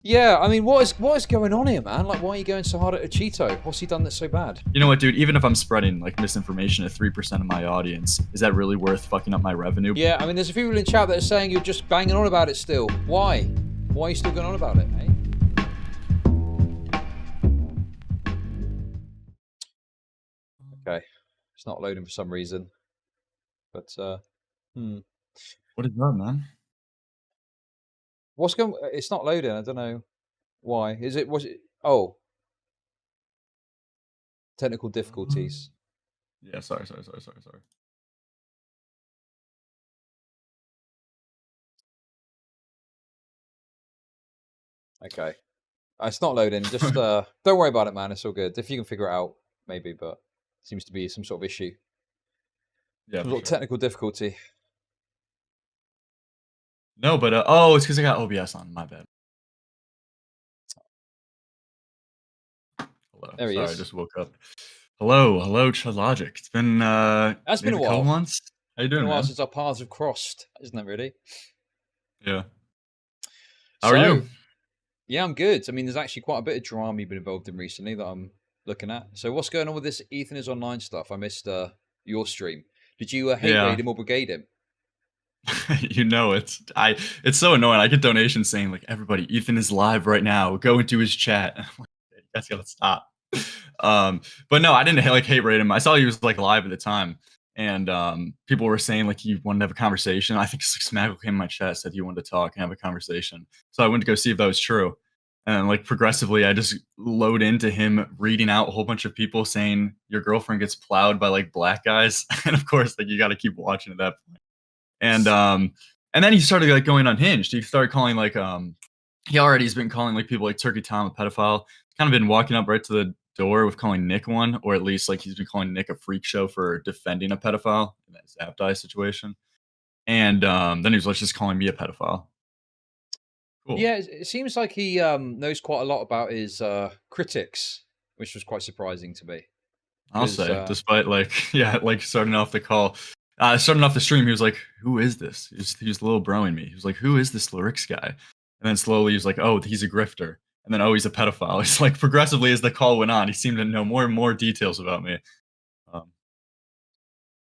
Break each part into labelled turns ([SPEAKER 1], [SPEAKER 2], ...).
[SPEAKER 1] Yeah, I mean, what is going on here, man? Like, why are you going so hard at Acheeto? What's he done that's so bad?
[SPEAKER 2] You know what, dude? Even if I'm spreading like misinformation to 3% of my audience, is that really worth fucking up my revenue?
[SPEAKER 1] Yeah, I mean, there's a few people in chat that are saying you're just banging on about it still. Why? Why are you still going on about it, eh? Okay, it's not loading for some reason, but
[SPEAKER 2] What is that, man?
[SPEAKER 1] what's going? It's not loading. I don't know why. Is it? Was it? Oh, technical difficulties.
[SPEAKER 2] Yeah, sorry.
[SPEAKER 1] Okay, it's not loading. Just don't worry about it, man. It's all good. If you can figure it out, maybe. But seems to be some sort of issue,
[SPEAKER 2] Yeah,
[SPEAKER 1] some
[SPEAKER 2] for
[SPEAKER 1] sort of
[SPEAKER 2] sure.
[SPEAKER 1] technical difficulty.
[SPEAKER 2] No, but oh, it's because I got OBS on. My bad. Hello.
[SPEAKER 1] There he
[SPEAKER 2] Sorry, I
[SPEAKER 1] is.
[SPEAKER 2] just woke up. Hello, chudlogic. It's been
[SPEAKER 1] That's been a
[SPEAKER 2] maybe a couple
[SPEAKER 1] while.
[SPEAKER 2] months. How you
[SPEAKER 1] Been a
[SPEAKER 2] doing,
[SPEAKER 1] while
[SPEAKER 2] man?
[SPEAKER 1] since our paths have crossed, isn't it? Really.
[SPEAKER 2] Yeah. How are you?
[SPEAKER 1] So yeah, I'm good. I mean, there's actually quite a bit of drama you've been involved in recently that I'm looking at. So what's going on with this Ethan is online stuff? I missed your stream. Did you hate
[SPEAKER 2] Yeah.
[SPEAKER 1] raid him or brigade him?
[SPEAKER 2] You know it. It's so annoying. I get donations saying like, everybody, Ethan is live right now. Go into his chat. I'm like, you guys gotta stop. But no, I didn't like hate rate him. I saw he was like live at the time, and people were saying like he wanted to have a conversation. I think Smaggle came in my chat, said he wanted to talk and have a conversation. So I went to go see if that was true. And like progressively, I just load into him reading out a whole bunch of people saying your girlfriend gets plowed by like black guys, and of course, like you got to keep watching at that point. And then he started like going unhinged. He started calling like he already has been calling like people like Turkey Tom a pedophile. He's kind of been walking up right to the door with calling Nick one, or at least like he's been calling Nick a freak show for defending a pedophile in that Zapdie situation. And then he was like just calling me a pedophile. Cool.
[SPEAKER 1] Yeah, it seems like he knows quite a lot about his critics, which was quite surprising to me.
[SPEAKER 2] I'll
[SPEAKER 1] Because
[SPEAKER 2] say, despite like yeah, like starting off the call, starting off the stream, he was like, "Who is this?" He was a little broing me. He was like, "Who is this Lerix guy?" And then slowly he's like, "Oh, he's a grifter." And then, "Oh, he's a pedophile." It's like progressively as the call went on, he seemed to know more and more details about me. Um,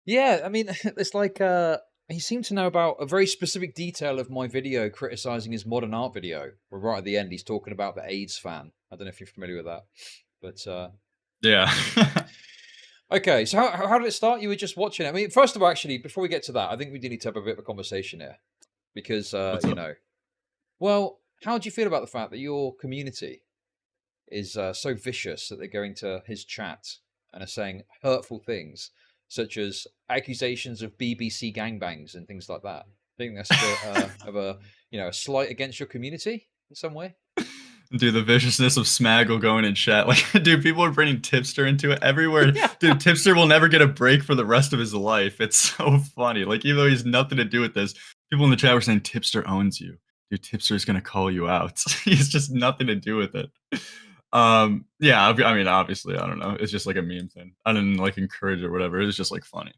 [SPEAKER 1] yeah, I mean, it's like he seemed to know about a very specific detail of my video criticizing his modern art video. Where right at the end, he's talking about the AIDS fan. I don't know if you're familiar with that, but
[SPEAKER 2] yeah.
[SPEAKER 1] okay. So how did it start? You were just watching it. I mean, first of all, actually, before we get to that, I think we do need to have a bit of a conversation here because
[SPEAKER 2] What's up?
[SPEAKER 1] well, how do you feel about the fact that your community is so vicious that they're going to his chat and are saying hurtful things, such as accusations of BBC gangbangs and things like that? I think that's a bit of a a slight against your community in some way.
[SPEAKER 2] Dude, the viciousness of Smaggle going in chat. Like, dude, people are bringing Tipster into it everywhere.
[SPEAKER 1] Yeah.
[SPEAKER 2] Dude, Tipster will never get a break for the rest of his life. It's so funny. Like, even though he's nothing to do with this, people in the chat were saying Tipster owns you. Dude, Tipster's gonna call you out. He's just nothing to do with it. Yeah, I mean, obviously, I don't know. It's just like a meme thing. I didn't like encourage it or whatever. It was just like funny.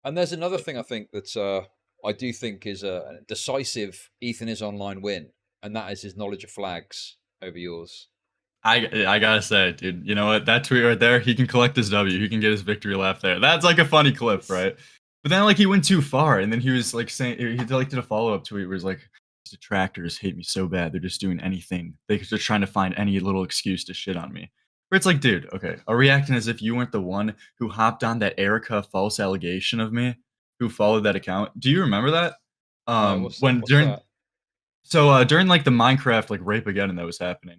[SPEAKER 1] And there's another thing I think that I do think is a decisive Ethan is online win, and that is his knowledge of flags over yours.
[SPEAKER 2] I gotta say, dude, you know what? That tweet right there, he can collect his W. He can get his victory lap there. That's like a funny clip, right? But then like he went too far, and then he was like saying he like did a follow up tweet where he's like, "These detractors hate me so bad. They're just doing anything. They're just trying to find any little excuse to shit on me." Where it's like, dude, okay, are reacting as if you weren't the one who hopped on that Erica false allegation of me, who followed that account. Do you remember that?
[SPEAKER 1] No,
[SPEAKER 2] When
[SPEAKER 1] what's that?
[SPEAKER 2] during like the Minecraft like rape again that was happening,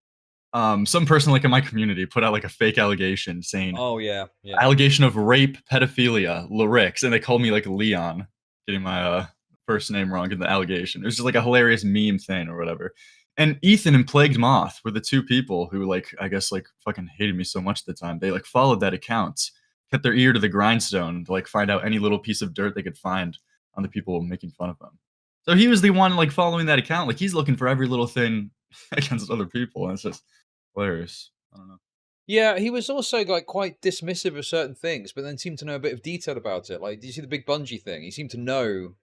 [SPEAKER 2] some person like in my community put out like a fake allegation saying
[SPEAKER 1] Oh yeah, yeah.
[SPEAKER 2] allegation of rape, pedophilia, Lerix, and they called me like Leon, getting my first name wrong in the allegation. It was just like a hilarious meme thing or whatever. And Ethan and Plagued Moth were the two people who like I guess like fucking hated me so much at the time. They like followed that account, kept their ear to the grindstone to like find out any little piece of dirt they could find on the people making fun of them. So he was the one like following that account. Like he's looking for every little thing against other people, and it's just hilarious. I don't know.
[SPEAKER 1] Yeah, he was also like quite dismissive of certain things, but then seemed to know a bit of detail about it. Like, did you see the big bungee thing? He seemed to know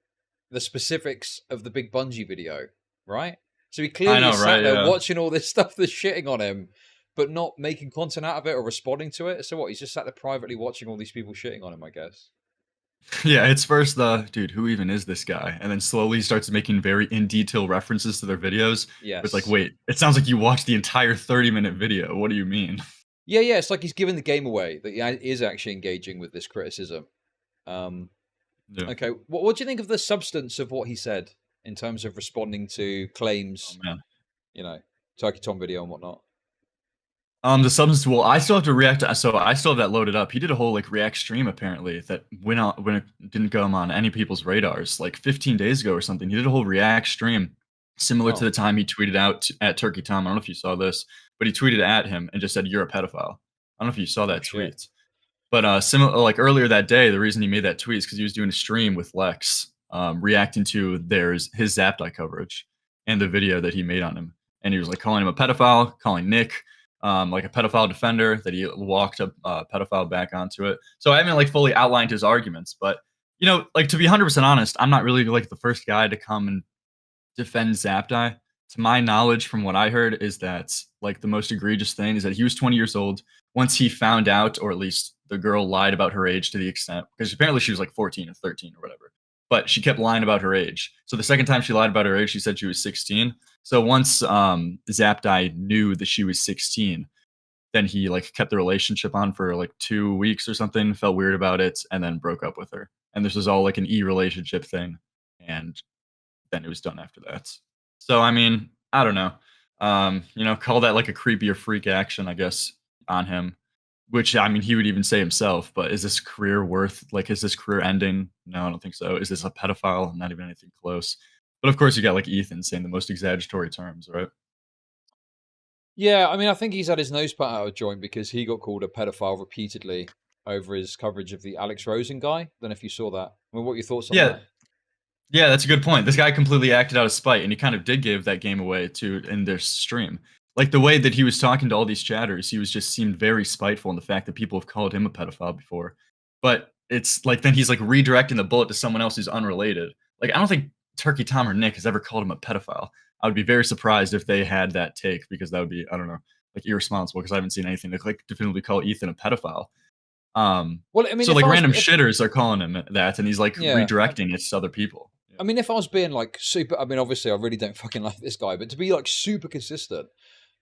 [SPEAKER 1] the specifics of the big bungee video, right? So he
[SPEAKER 2] I
[SPEAKER 1] clearly
[SPEAKER 2] know,
[SPEAKER 1] is sat
[SPEAKER 2] right?
[SPEAKER 1] there
[SPEAKER 2] Yeah.
[SPEAKER 1] watching all this stuff that's shitting on him, but not making content out of it or responding to it. So what? He's just sat there privately watching all these people shitting on him, I guess.
[SPEAKER 2] Yeah, it's first the dude, who even is this guy? And then slowly starts making very in detail references to their videos. It's like,
[SPEAKER 1] Yes.
[SPEAKER 2] wait, it sounds like you watched the entire 30-minute video. What do you mean?
[SPEAKER 1] Yeah, yeah. It's like he's giving the game away that he is actually engaging with this criticism. Um,
[SPEAKER 2] Yeah.
[SPEAKER 1] okay, what do you think of the substance of what he said in terms of responding to
[SPEAKER 2] Oh
[SPEAKER 1] claims,
[SPEAKER 2] man.
[SPEAKER 1] Turkey Tom video and whatnot?
[SPEAKER 2] The substance. Well, I still have to react. So I still have that loaded up. He did a whole like react stream apparently that went on when it didn't go on any people's radars. Like 15 days ago or something. He did a whole react stream, similar to
[SPEAKER 1] Oh,
[SPEAKER 2] the time he tweeted out at Turkey Tom. I don't know if you saw this, but he tweeted at him and just said, "You're a pedophile." I don't know if you saw
[SPEAKER 1] oh
[SPEAKER 2] that
[SPEAKER 1] shit.
[SPEAKER 2] tweet. But similar, like earlier that day, the reason he made that tweet is because he was doing a stream with Lex, reacting to his Zapdi coverage and the video that he made on him, and he was like calling him a pedophile, calling Nick like a pedophile defender, that he walked a pedophile back onto it. So I haven't like fully outlined his arguments, but like to be 100% honest, I'm not really like the first guy to come and defend Zapdi. To my knowledge, from what I heard, is that like the most egregious thing is that he was 20 years old. Once he found out, or at least the girl lied about her age to the extent, because apparently she was like 14 or 13 or whatever, but she kept lying about her age. So the second time she lied about her age, she said she was 16. So once Zapdi knew that she was 16, then he like kept the relationship on for like 2 weeks or something, felt weird about it, and then broke up with her. And this was all like an relationship thing. And then it was done after that. So I mean, I don't know. Call that like a creepy or freak action, I guess, on him. Which I mean, he would even say himself. But is this career worth? Like, is this career ending? No, I don't think so. Is this a pedophile? Not even anything close. But of course, you got like Ethan saying the most exaggeratory terms, right?
[SPEAKER 1] Yeah, I mean, I think he's had his nose put out of joint because he got called a pedophile repeatedly over his coverage of the Alex Rosen guy. Don't know if you saw that. I mean, what are your thoughts on
[SPEAKER 2] Yeah,
[SPEAKER 1] that?
[SPEAKER 2] yeah, that's a good point. This guy completely acted out of spite, and he kind of did give that game away to in their stream. Like the way that he was talking to all these chatters, he was just seemed very spiteful in the fact that people have called him a pedophile before. But it's like then he's like redirecting the bullet to someone else who's unrelated. Like I don't think Turkey Tom or Nick has ever called him a pedophile. I would be very surprised if they had that take because that would be, I don't know, like irresponsible because I haven't seen anything to like definitively call Ethan a pedophile.
[SPEAKER 1] Well, I mean,
[SPEAKER 2] So
[SPEAKER 1] if
[SPEAKER 2] like
[SPEAKER 1] I was,
[SPEAKER 2] random
[SPEAKER 1] if
[SPEAKER 2] shitters are calling him that, and he's like
[SPEAKER 1] yeah,
[SPEAKER 2] redirecting it to other people. Yeah.
[SPEAKER 1] I mean, if I was being like super, I mean, obviously, I really don't fucking like this guy, but to be like super consistent,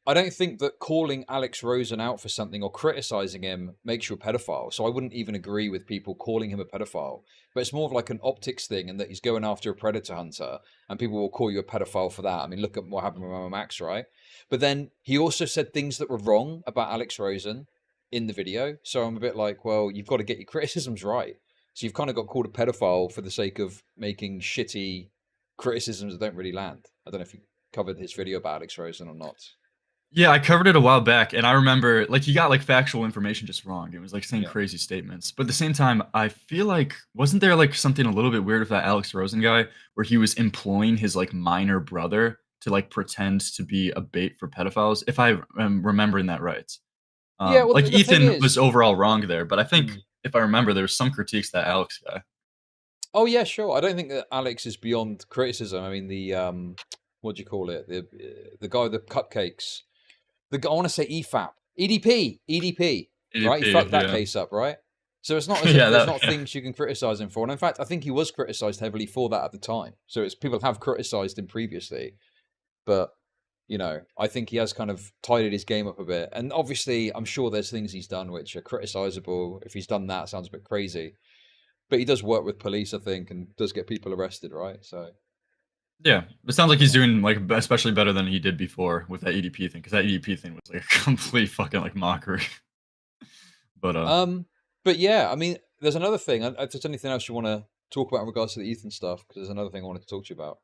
[SPEAKER 1] I don't think that calling Alex Rosen out for something or criticizing him makes you a pedophile. So I wouldn't even agree with people calling him a pedophile. But it's more of like an optics thing, and that he's going after a predator hunter, and people will call you a pedophile for that. I mean, look at what happened with Mama Max, right? But then he also said things that were wrong about Alex Rosen in the video. So I'm a bit like, well, you've got to get your criticisms right. So you've kind of got called a pedophile for the sake of making shitty criticisms that don't really land. I don't know if you covered his video about Alex Rosen or not.
[SPEAKER 2] Yeah, I covered it a while back, and I remember like he got like factual information just wrong. It was like saying
[SPEAKER 1] Yeah.
[SPEAKER 2] crazy statements, but at the same time, I feel like wasn't there like something a little bit weird with that Alex Rosen guy, where he was employing his like minor brother to like pretend to be a bait for pedophiles, if I am remembering that right.
[SPEAKER 1] Yeah, well,
[SPEAKER 2] Like
[SPEAKER 1] the thing
[SPEAKER 2] Ethan was
[SPEAKER 1] is,
[SPEAKER 2] overall wrong there, but I think
[SPEAKER 1] mm,
[SPEAKER 2] if I remember, there was some critiques that Alex guy.
[SPEAKER 1] oh yeah, sure. I don't think that Alex is beyond criticism. I mean, the what do you call it? The guy with the cupcakes. I want to say EFAP, EDP, right? He
[SPEAKER 2] EDP,
[SPEAKER 1] fucked that
[SPEAKER 2] yeah,
[SPEAKER 1] case up, right? So it's not as if
[SPEAKER 2] yeah,
[SPEAKER 1] there's
[SPEAKER 2] that,
[SPEAKER 1] not
[SPEAKER 2] yeah.
[SPEAKER 1] things you can criticize him for. And in fact, I think he was criticized heavily for that at the time. So it's people have criticized him previously, but I think he has kind of tidied his game up a bit. And obviously, I'm sure there's things he's done which are criticizable. If he's done that, it sounds a bit crazy. But he does work with police, I think, and does get people arrested, right? So
[SPEAKER 2] Yeah, it sounds like he's
[SPEAKER 1] yeah.
[SPEAKER 2] doing like especially better than he did before with that EDP thing, because that EDP thing was like a complete fucking like mockery. But
[SPEAKER 1] Um, but yeah, I mean, there's another thing. If there's anything else you want to talk about in regards to the Ethan stuff, because there's another thing I wanted to talk to you about.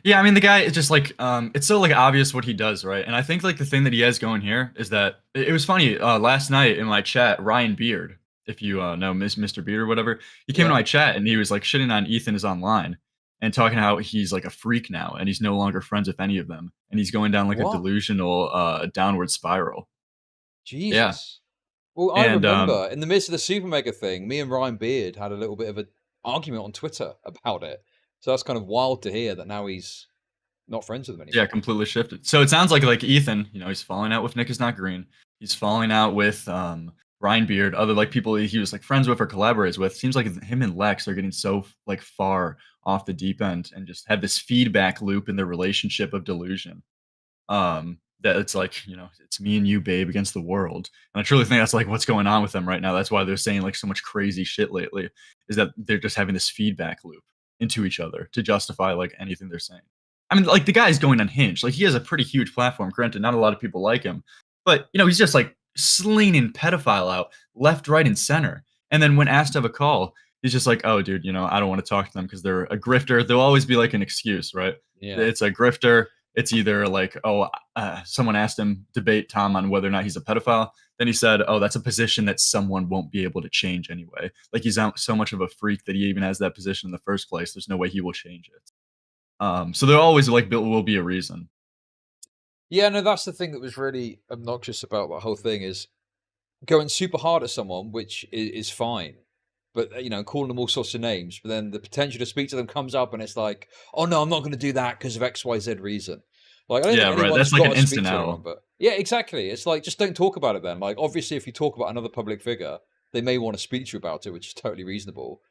[SPEAKER 2] yeah, I mean the guy is just like it's so like obvious what he does, right? And I think like the thing that he has going here is that it was funny last night in my chat, Ryan Beard, if you know Mr. Beard or whatever, he came into
[SPEAKER 1] Yeah.
[SPEAKER 2] my chat and he was like shitting on Ethan is online and talking how he's like a freak now and he's no longer friends with any of them and he's going down like a
[SPEAKER 1] What?
[SPEAKER 2] delusional downward spiral. Yeah.
[SPEAKER 1] Jesus. Well, I
[SPEAKER 2] And
[SPEAKER 1] remember in the midst of the Super Mega thing, me and Ryan Beard had a little bit of an argument on Twitter about it. So that's kind of wild to hear that now he's not friends with him
[SPEAKER 2] Yeah,
[SPEAKER 1] anymore.
[SPEAKER 2] completely shifted. So it sounds like Ethan, he's falling out with Nick is not green. He's falling out with Ryan Beard, other like people he was like friends with or collaborates with. Seems like him and Lex are getting so like far off the deep end and just have this feedback loop in their relationship of delusion. That it's like, it's me and you, babe, against the world. And I truly think that's like what's going on with them right now. That's why they're saying like so much crazy shit lately, is that they're just having this feedback loop into each other to justify like anything they're saying. I mean, like the guy's going unhinged. Like he has a pretty huge platform. Granted, not a lot of people like him, but he's just like slinging pedophile out left, right, and center. And then when asked to have a call, he's just like, "Oh, dude, I don't want to talk to them because they're a grifter." There'll always be like an excuse, right?
[SPEAKER 1] Yeah.
[SPEAKER 2] It's a grifter. It's either like, oh, someone asked him debate Tom on whether or not he's a pedophile. Then he said, oh, that's a position that someone won't be able to change anyway. Like he's so much of a freak that he even has that position in the first place. There's no way he will change it. So there always like will be a reason.
[SPEAKER 1] Yeah, no, that's the thing that was really obnoxious about that whole thing is going super hard at someone, which is fine, but calling them all sorts of names. But then the potential to speak to them comes up, and it's like, oh no, I'm not going to do that because of X, Y, Z reason. Like I don't
[SPEAKER 2] Yeah,
[SPEAKER 1] think
[SPEAKER 2] right.
[SPEAKER 1] anyone's
[SPEAKER 2] That's like
[SPEAKER 1] got
[SPEAKER 2] an
[SPEAKER 1] to speak
[SPEAKER 2] instant
[SPEAKER 1] to anyone,
[SPEAKER 2] L.
[SPEAKER 1] but yeah, exactly. It's like just don't talk about it then. Like obviously, if you talk about another public figure, they may want to speak to you about it, which is totally reasonable.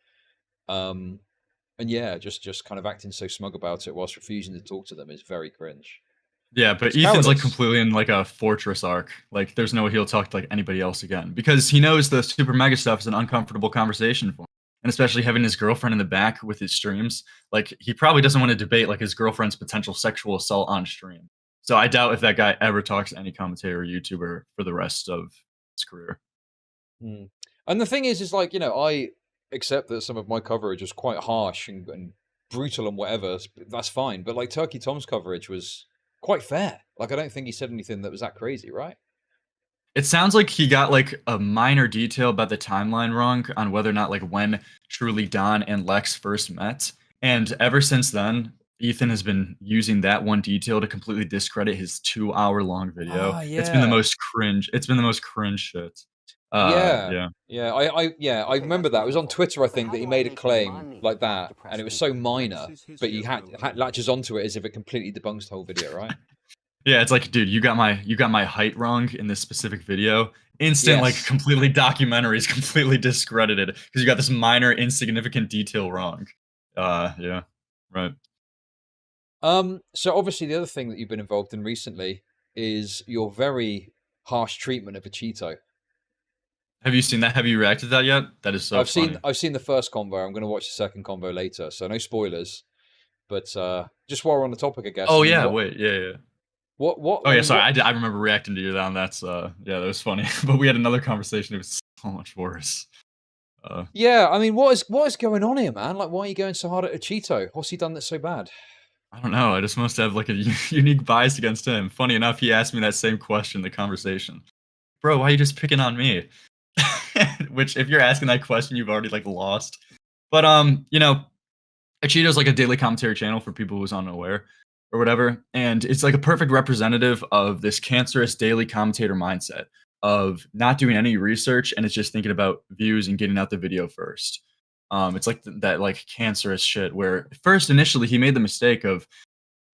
[SPEAKER 1] Um, and yeah, just kind of acting so smug about it whilst refusing to talk to them is very cringe.
[SPEAKER 2] Yeah, but
[SPEAKER 1] It's
[SPEAKER 2] Ethan's like
[SPEAKER 1] cowardice.
[SPEAKER 2] completely in like a fortress arc. Like there's no way he'll talk to like anybody else again because he knows the super mega stuff is an uncomfortable conversation for him. And especially having his girlfriend in the back with his streams, like he probably doesn't want to debate like his girlfriend's potential sexual assault on stream. So I doubt if that guy ever talks to any commentator or YouTuber for the rest of his career.
[SPEAKER 1] Mm. And the thing is like, I accept that some of my coverage was quite harsh and brutal and whatever. That's fine. But like Turkey Tom's coverage was quite fair. Like, I don't think he said anything that was that crazy, right?
[SPEAKER 2] It sounds like he got like a minor detail about the timeline wrong on whether or not like when truly Don and Lex first met. And ever since then, Ethan has been using that one detail to completely discredit his 2 hour long video.
[SPEAKER 1] Ah,
[SPEAKER 2] It's been the
[SPEAKER 1] yeah.
[SPEAKER 2] most cringe. It's been the most cringe shit.
[SPEAKER 1] Yeah.
[SPEAKER 2] Yeah.
[SPEAKER 1] Yeah, I
[SPEAKER 3] Okay,
[SPEAKER 1] remember
[SPEAKER 3] that's
[SPEAKER 1] that. It was on
[SPEAKER 3] wonderful.
[SPEAKER 1] Twitter, I
[SPEAKER 3] But
[SPEAKER 1] think,
[SPEAKER 3] how
[SPEAKER 1] that he
[SPEAKER 3] do I
[SPEAKER 1] made a
[SPEAKER 3] make the
[SPEAKER 1] claim
[SPEAKER 3] money
[SPEAKER 1] like that, and it was so
[SPEAKER 3] depressing?
[SPEAKER 1] minor,
[SPEAKER 3] Lex is
[SPEAKER 1] but
[SPEAKER 3] here
[SPEAKER 1] you
[SPEAKER 3] for a reason.
[SPEAKER 1] latches onto it as if it completely debunks the whole video, right?
[SPEAKER 2] Yeah, it's like, dude, you got my height wrong in this specific video. Instant, like,
[SPEAKER 1] Yes.
[SPEAKER 2] completely documentary is completely discredited because you got this minor insignificant detail wrong. Yeah, right.
[SPEAKER 1] So obviously the other thing that you've been involved in recently is your very harsh treatment of a Cheeto.
[SPEAKER 2] Have you seen that? Have you reacted to that yet? That is so funny.
[SPEAKER 1] I've seen the first convo. I'm going to watch the second convo later, so no spoilers. But just while we're on the topic, I guess.
[SPEAKER 2] Oh
[SPEAKER 1] I mean,
[SPEAKER 2] yeah, wait, yeah, yeah.
[SPEAKER 1] what?
[SPEAKER 2] Oh
[SPEAKER 1] I
[SPEAKER 2] yeah,
[SPEAKER 1] mean,
[SPEAKER 2] sorry.
[SPEAKER 1] what?
[SPEAKER 2] I remember reacting to you on that's yeah, that was funny. But we had another conversation. It was so much worse. Uh,
[SPEAKER 1] Yeah, I mean, what is going on here, man? Like, why are you going so hard at a Cheeto? What's he done that's so bad?
[SPEAKER 2] I don't know. I just must have like a unique bias against him. Funny enough, he asked me that same question in the conversation. Bro, why are you just picking on me? Which, if you're asking that question, you've already like lost. But Acheeto's like a daily commentary channel for people who's unaware or whatever, and it's like a perfect representative of this cancerous daily commentator mindset of not doing any research and it's just thinking about views and getting out the video first. It's like that like cancerous shit where first initially he made the mistake of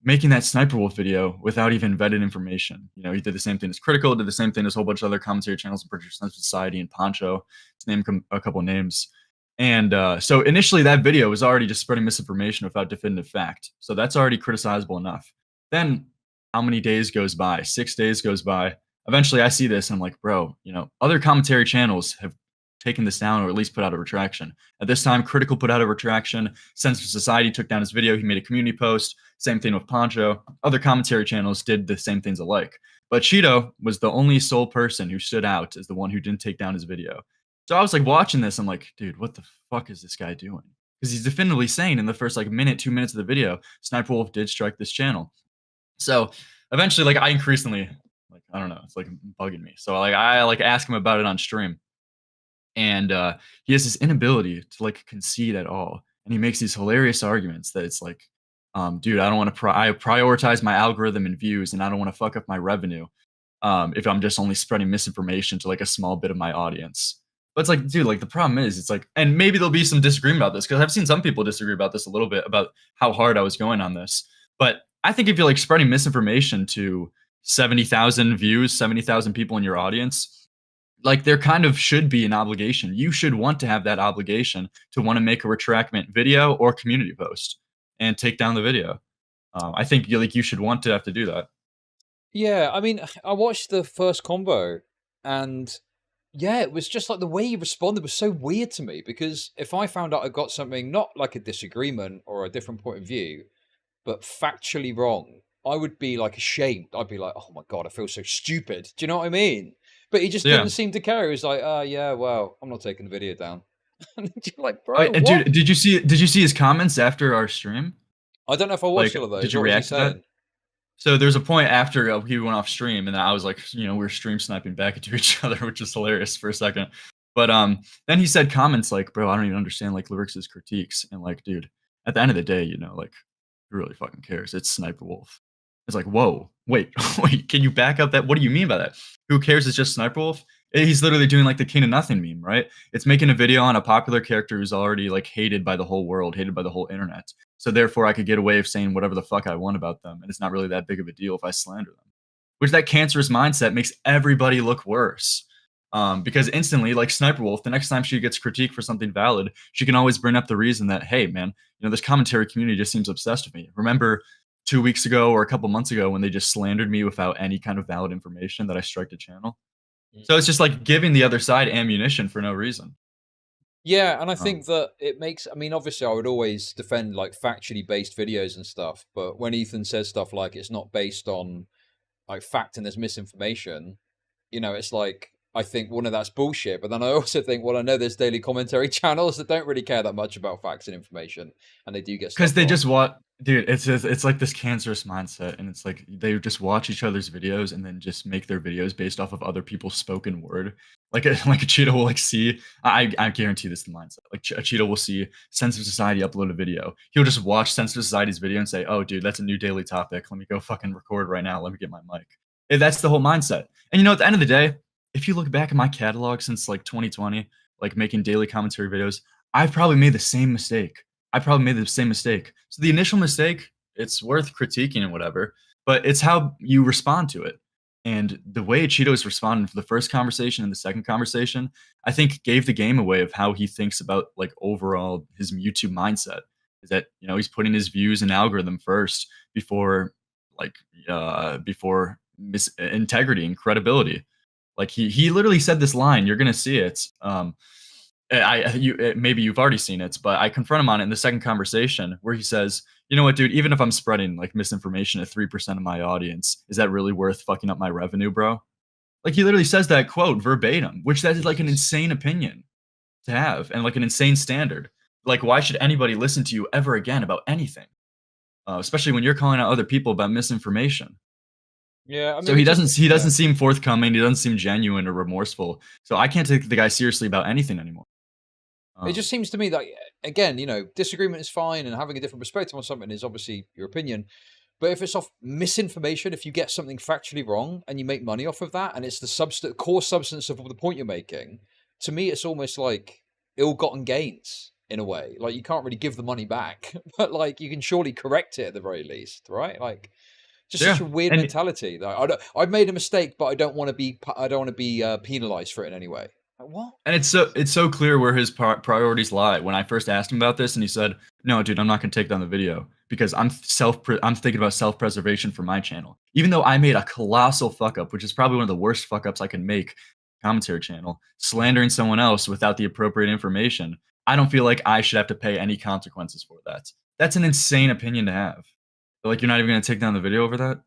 [SPEAKER 2] making that Sniper Wolf video without even vetted information. He did the same thing as Critical, did the same thing as a whole bunch of other commentary channels, British Society and Poncho, to name a couple names. And so initially that video was already just spreading misinformation without definitive fact. So that's already criticizable enough. Then how many days goes by? 6 days goes by. Eventually I see this and I'm like, bro, other commentary channels have taken this down or at least put out a retraction. At this time, Critical put out a retraction. Censor Society took down his video. He made a community post. Same thing with Poncho. Other commentary channels did the same things alike. But Cheeto was the only sole person who stood out as the one who didn't take down his video. So I was like watching this. I'm like, dude, what the fuck is this guy doing? Because he's definitively saying in the first like minute, 2 minutes of the video, Sniper Wolf did strike this channel. So eventually, like I increasingly, like I don't know, it's like bugging me. So like I like ask him about it on stream, and he has this inability to like concede at all, and he makes these hilarious arguments that it's like, dude, I don't want to. I prioritize my algorithm and views, and I don't want to fuck up my revenue if I'm just only spreading misinformation to like a small bit of my audience. But it's like, dude, like the problem is, it's like, and maybe there'll be some disagreement about this because I've seen some people disagree about this a little bit about how hard I was going on this. But I think if you're like spreading misinformation to 70,000 views, 70,000 people in your audience, like there kind of should be an obligation. You should want to have that obligation to want to make a retractment video or community post and take down the video. I think you should want to have to do that.
[SPEAKER 1] Yeah, I mean, I watched the first combo, and yeah, it was just like the way he responded was so weird to me because if I found out I got something not like a disagreement or a different point of view, but factually wrong, I would be like ashamed. I'd be like, oh my God, I feel so stupid. Do you know what I mean? But he just
[SPEAKER 2] Yeah.
[SPEAKER 1] didn't seem to care. He was like, yeah, well, I'm not taking the video down. And you're like,
[SPEAKER 2] Oh,
[SPEAKER 1] bro,
[SPEAKER 2] and
[SPEAKER 1] what?
[SPEAKER 2] dude, did you see his comments after our stream?
[SPEAKER 1] I don't know if I watched
[SPEAKER 2] Like,
[SPEAKER 1] all of
[SPEAKER 2] did
[SPEAKER 1] those.
[SPEAKER 2] you
[SPEAKER 1] What was he
[SPEAKER 2] react to that?
[SPEAKER 1] saying?
[SPEAKER 2] So there's a point after he went off stream, and I was like, we were stream sniping back into each other, which is hilarious for a second. But then he said comments like, "Bro, I don't even understand like Lerix's critiques," and like, dude, at the end of the day, like, who really fucking cares? It's Sniper Wolf. It's like, whoa, wait, wait, can you back up that? What do you mean by that? Who cares? It's just Sniper Wolf. He's literally doing like the king of nothing meme, right? It's making a video on a popular character who's already like hated by the whole world, hated by the whole internet. So therefore, I could get away with saying whatever the fuck I want about them, and it's not really that big of a deal if I slander them. Which that cancerous mindset makes everybody look worse. Because instantly, like Sniper Wolf, the next time she gets critiqued for something valid, she can always bring up the reason that, hey, man, this commentary community just seems obsessed with me. Remember 2 weeks ago or a couple months ago when they just slandered me without any kind of valid information that I striked a channel? So it's just like giving the other side ammunition for no reason.
[SPEAKER 1] Yeah, and I
[SPEAKER 2] Um,
[SPEAKER 1] think that it makes, I mean, obviously, I would always defend like factually based videos and stuff, but when Ethan says stuff like it's not based on like fact and there's misinformation, it's like, I think one of that's bullshit, but then I also think, well, I know there's daily commentary channels that don't really care that much about facts and information, and they do get
[SPEAKER 2] Because
[SPEAKER 1] stuff
[SPEAKER 2] they
[SPEAKER 1] wrong.
[SPEAKER 2] just watch, dude. It's like this cancerous mindset, and it's like they just watch each other's videos and then just make their videos based off of other people's spoken word. Like a like a Cheeto will like see. I guarantee this is the mindset. Like a Cheeto will see Sensitive Society upload a video. He'll just watch Sensitive Society's video and say, "Oh, dude, that's a new daily topic. Let me go fucking record right now. Let me get my mic." That's the whole mindset. And at the end of the day, if you look back at my catalog since like 2020, like making daily commentary videos, I've probably made the same mistake. I probably made the same mistake. So the initial mistake, it's worth critiquing and whatever, but it's how you respond to it. And the way Cheetos responded for the first conversation and the second conversation, I think gave the game away of how he thinks about like overall his YouTube mindset. Is that he's putting his views and algorithm first before like before integrity and credibility. Like he literally said this line. You're gonna see it. Maybe you've already seen it, but I confront him on it in the second conversation where he says, "You know what, dude? Even if I'm spreading like misinformation to 3% of my audience, is that really worth fucking up my revenue, bro?" Like he literally says that quote verbatim, which that is like an
[SPEAKER 1] Jesus.
[SPEAKER 2] insane opinion to have and like an insane standard. Like, why should anybody listen to you ever again about anything? Especially when you're calling out other people about misinformation.
[SPEAKER 1] Yeah, I
[SPEAKER 2] So
[SPEAKER 1] mean,
[SPEAKER 2] he
[SPEAKER 1] it just,
[SPEAKER 2] doesn't he
[SPEAKER 1] yeah.
[SPEAKER 2] doesn't seem forthcoming. He doesn't seem genuine or remorseful. So I can't take the guy seriously about anything anymore.
[SPEAKER 1] It just
[SPEAKER 2] Um,
[SPEAKER 1] seems to me that, again, disagreement is fine and having a different perspective on something is obviously your opinion. But if it's off misinformation, if you get something factually wrong and you make money off of that, and it's the core substance of the point you're making, to me, it's almost like ill-gotten gains in a way. Like you can't really give the money back, but like you can surely correct it at the very least, right? Like just such
[SPEAKER 2] yeah,
[SPEAKER 1] a weird
[SPEAKER 2] and
[SPEAKER 1] mentality. Like I've made a mistake, but I don't want to be penalized for it in any way. Like what?
[SPEAKER 2] And it's so clear where his priorities lie. When I first asked him about this, and he said, "No, dude, I'm not going to take down the video because I'm thinking about self-preservation for my channel." Even though I made a colossal fuck up, which is probably one of the worst fuck ups I can make, commentary channel, slandering someone else without the appropriate information, I don't feel like I should have to pay any consequences for that. That's an insane opinion to have. Like you're not even going to take down the video over that?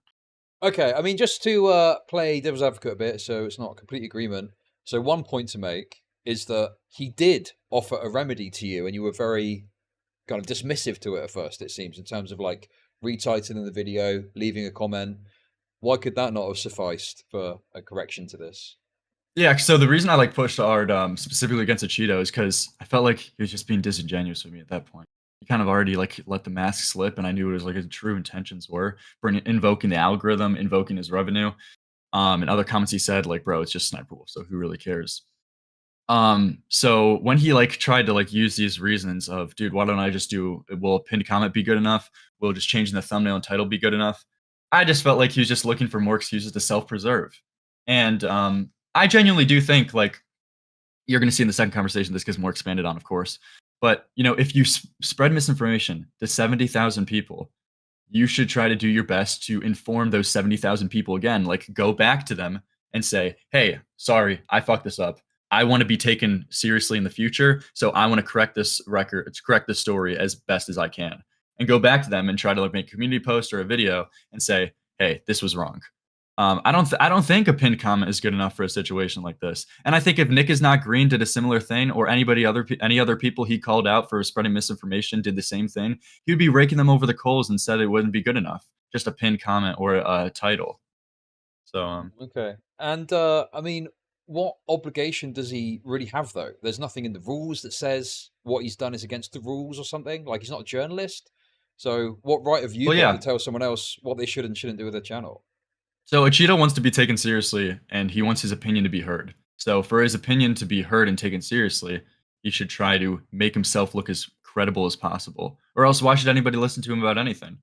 [SPEAKER 1] Okay, I mean, just to play devil's advocate a bit, so it's not a complete agreement. So one point to make is that he did offer a remedy to you, and you were very kind of dismissive to it at first. It seems in terms of like retitling the video, leaving a comment. Why could that not have sufficed for a correction to this?
[SPEAKER 2] Yeah, so the reason I like pushed hard specifically against Acheeto is because I felt like he was just being disingenuous with me at that point. He kind of already like let the mask slip, and I knew what his like his true intentions were for invoking the algorithm, invoking his revenue. And other comments he said like, "Bro, it's just Sniper Wolf, so who really cares?" So when he like tried to like use these reasons of, dude, why don't I just do, will a pinned comment be good enough? Will just changing the thumbnail and title be good enough? I just felt like he was just looking for more excuses to self-preserve. And I genuinely do think like you're going to see in the second conversation this gets more expanded on, of course. But you know, if you spread misinformation to 70,000 people, you should try to do your best to inform those 70,000 people again. Like, go back to them and say, hey, sorry, I fucked this up. I want to be taken seriously in the future. So I want to correct this record, to correct this story as best as I can. And go back to them and try to like make a community post or a video and say, hey, this was wrong. I don't think a pinned comment is good enough for a situation like this. And I think if Nick is not green did a similar thing, or any other people he called out for spreading misinformation did the same thing, he would be raking them over the coals and said it wouldn't be good enough. Just a pinned comment or a title. So
[SPEAKER 1] Okay. And I mean, what obligation does he really have, though? There's nothing in the rules that says what he's done is against the rules or something. Like, he's not a journalist. So what right have you
[SPEAKER 2] well,
[SPEAKER 1] got to
[SPEAKER 2] yeah.
[SPEAKER 1] tell someone else what they should and shouldn't do with their channel?
[SPEAKER 2] So Acheeto wants to be taken seriously, and he wants his opinion to be heard. So for his opinion to be heard and taken seriously, he should try to make himself look as credible as possible. Or else, why should anybody listen to him about anything?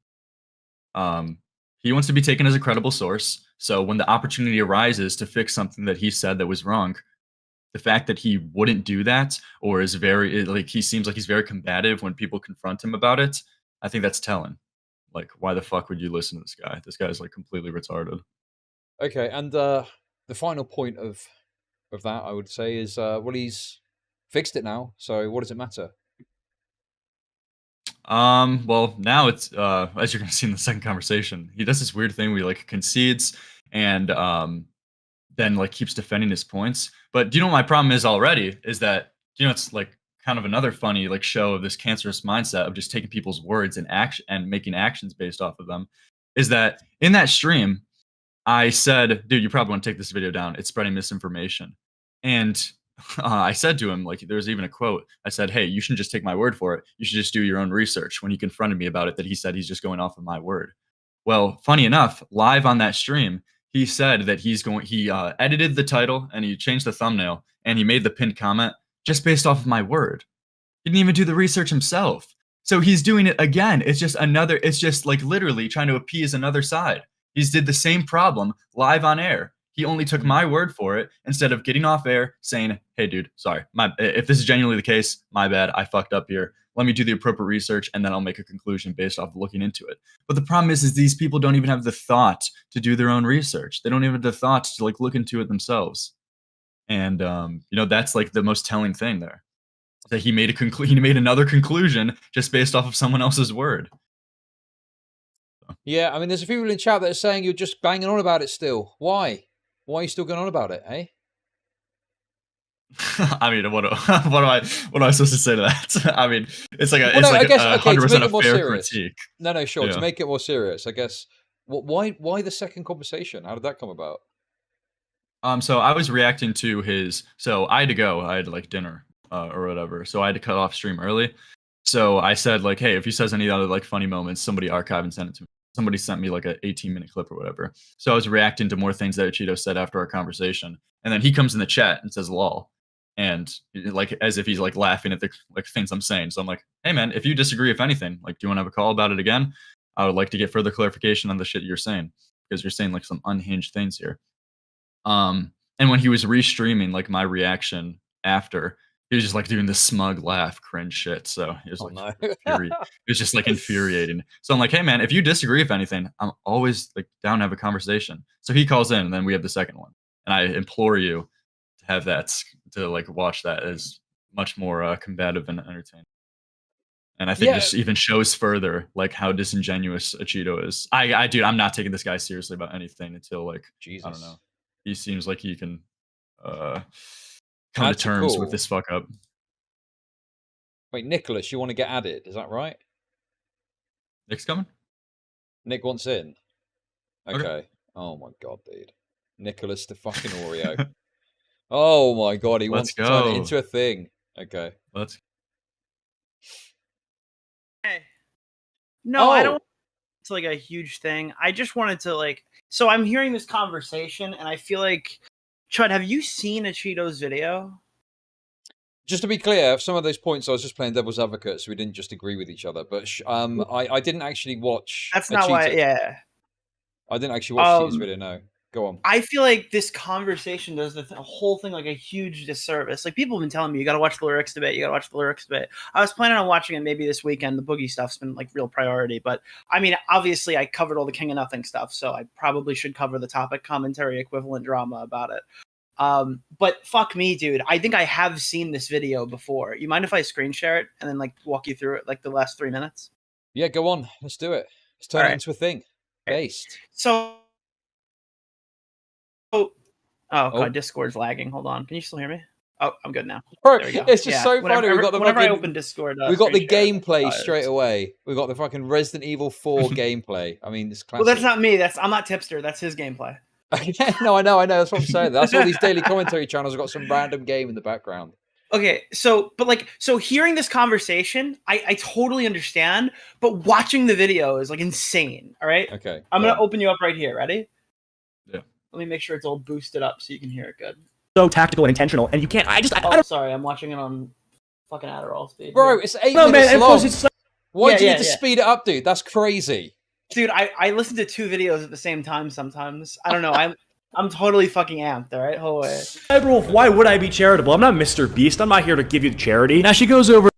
[SPEAKER 2] Um, he wants to be taken as a credible source. So when the opportunity arises to fix something that he said that was wrong, the fact that he wouldn't do that, or is very like, he seems like he's very combative when people confront him about it, I think that's telling. Like, why the fuck would you listen to this guy? This guy's like completely retarded.
[SPEAKER 1] Okay. And the final point of that, I would say, is well, he's fixed it now. So what does it matter?
[SPEAKER 2] Well, now it's as you're gonna see in the second conversation, he does this weird thing where he like concedes and then like keeps defending his points. But do you know what my problem is already? Is that, you know, it's like kind of another funny like show of this cancerous mindset of just taking people's words and action and making actions based off of them. Is that in that stream, I said, dude, you probably want to take this video down. It's spreading misinformation. And I said to him, like, there's even a quote. I said, hey, you shouldn't just take my word for it. You should just do your own research. When he confronted me about it, that he said he's just going off of my word. Well, funny enough, live on that stream, he said that he edited the title and he changed the thumbnail and he made the pinned comment just based off of my word. He didn't even do the research himself. So he's doing it again. It's just like literally trying to appease another side. He's did the same problem live on air. He only took my word for it instead of getting off air saying, hey, dude, sorry. If this is genuinely the case, my bad. I fucked up here. Let me do the appropriate research and then I'll make a conclusion based off of looking into it. But the problem is these people don't even have the thought to do their own research. They don't even have the thought to like look into it themselves. And you know, that's like the most telling thing there, that he made he made another conclusion just based off of someone else's word.
[SPEAKER 1] Yeah, I mean, there's a few people in chat that are saying you're just banging on about it still. Why? Why are you still going on about it, eh?
[SPEAKER 2] I mean, what am I supposed to say to that? I mean, it's like
[SPEAKER 1] Well, no, I guess,
[SPEAKER 2] a
[SPEAKER 1] okay, to make
[SPEAKER 2] 100% a
[SPEAKER 1] it more
[SPEAKER 2] fair
[SPEAKER 1] serious.
[SPEAKER 2] critique.
[SPEAKER 1] No, sure. To
[SPEAKER 2] Yeah.
[SPEAKER 1] make it more serious, I guess. Why the second conversation? How did that come about?
[SPEAKER 2] So I was reacting to his. So I had to go. I had like dinner or whatever. So I had to cut off stream early. So I said like, hey, if he says any other like funny moments, somebody archive and send it to me. Somebody sent me like a 18-minute clip or whatever. So I was reacting to more things that Cheeto said after our conversation, and then he comes in the chat and says "lol," and like as if he's like laughing at the like things I'm saying. So I'm like, hey man, if you disagree, if anything, like, do you want to have a call about it again? I would like to get further clarification on the shit you're saying, because you're saying like some unhinged things here. And when he was restreaming like my reaction after, he was just like doing this smug laugh, cringe shit. So it was
[SPEAKER 1] Oh,
[SPEAKER 2] like
[SPEAKER 1] no.
[SPEAKER 2] it was just like infuriating. So I'm like, hey man, if you disagree, if anything, I'm always like down to have a conversation. So he calls in, and then we have the second one. And I implore you to have that, to like watch that as much more combative and entertaining. And I think
[SPEAKER 1] Yeah,
[SPEAKER 2] this even shows further like how disingenuous Acheeto is. Dude, I'm not taking this guy seriously about anything until like, I don't know.
[SPEAKER 1] Jesus.
[SPEAKER 2] He seems like he can uh come to
[SPEAKER 1] Add to
[SPEAKER 2] terms with
[SPEAKER 1] call.
[SPEAKER 2] this fuck up.
[SPEAKER 1] Wait, Nicholas, you want to get added? Is that right?
[SPEAKER 2] Nick's coming?
[SPEAKER 1] Nick wants in.
[SPEAKER 2] Okay.
[SPEAKER 1] Okay. Oh my god, dude. Nicholas the fucking Oreo. Oh my god, he
[SPEAKER 2] Let's
[SPEAKER 1] wants to turn it
[SPEAKER 2] go.
[SPEAKER 1] into a thing. Okay.
[SPEAKER 2] Let's
[SPEAKER 3] Hey. No, I don't.
[SPEAKER 1] Oh,
[SPEAKER 3] It's like a huge thing. I just wanted to like. So I'm hearing this conversation, and I feel like, Chud, have you seen a Cheeto's video?
[SPEAKER 1] Just to be clear, some of those points I was just playing devil's advocate, so we didn't just agree with each other. But I didn't actually watch.
[SPEAKER 3] That's not why. Yeah.
[SPEAKER 1] I didn't actually watch Cheetah's video. No, go on.
[SPEAKER 3] I feel like this conversation does the whole thing like a huge disservice. Like people have been telling me, you got to watch the Lerix debate. You got to watch the Lerix debate. I was planning on watching it maybe this weekend. The Boogie stuff's been like real priority, but I mean, obviously, I covered all the King of Nothing stuff, so I probably should cover the topic commentary equivalent drama about it. But fuck me, dude. I think I have seen this video before. You mind if I screen share it and then like walk you through it like the last 3 minutes?
[SPEAKER 1] Yeah, go on. Let's do it. Let's turn it into a thing. Based.
[SPEAKER 3] So, oh god, Discord's lagging. Hold on. Can you still hear me? Oh, I'm good now.
[SPEAKER 1] Bro, it's just so funny. We got the
[SPEAKER 3] whenever I open Discord,
[SPEAKER 1] we got the gameplay straight away. We got the fucking Resident Evil 4 gameplay. I mean, this classic.
[SPEAKER 3] Well, that's not me. I'm not Tipster. That's his gameplay.
[SPEAKER 1] No, I know. That's what I'm saying. That's all these daily commentary channels have got some random game in the background.
[SPEAKER 3] Okay, so hearing this conversation, I totally understand, but watching the video is like insane. All right.
[SPEAKER 1] Okay.
[SPEAKER 3] I'm gonna open you up right here. Ready?
[SPEAKER 2] Yeah.
[SPEAKER 3] Let me make sure it's all boosted up so you can hear it good.
[SPEAKER 4] So tactical and intentional, and you can't. I don't.
[SPEAKER 3] Sorry, I'm watching it on fucking Adderall speed.
[SPEAKER 1] Bro, it's 8 minutes long.
[SPEAKER 4] Plus it's
[SPEAKER 1] Why do you need to speed it up, dude? That's crazy.
[SPEAKER 3] Dude, I listen to 2 videos at the same time sometimes. I don't know. I'm totally fucking amped, all right? Hold on.
[SPEAKER 4] SSSniperwolf, why would I be charitable? I'm not Mr. Beast. I'm not here to give you charity. Now she goes over.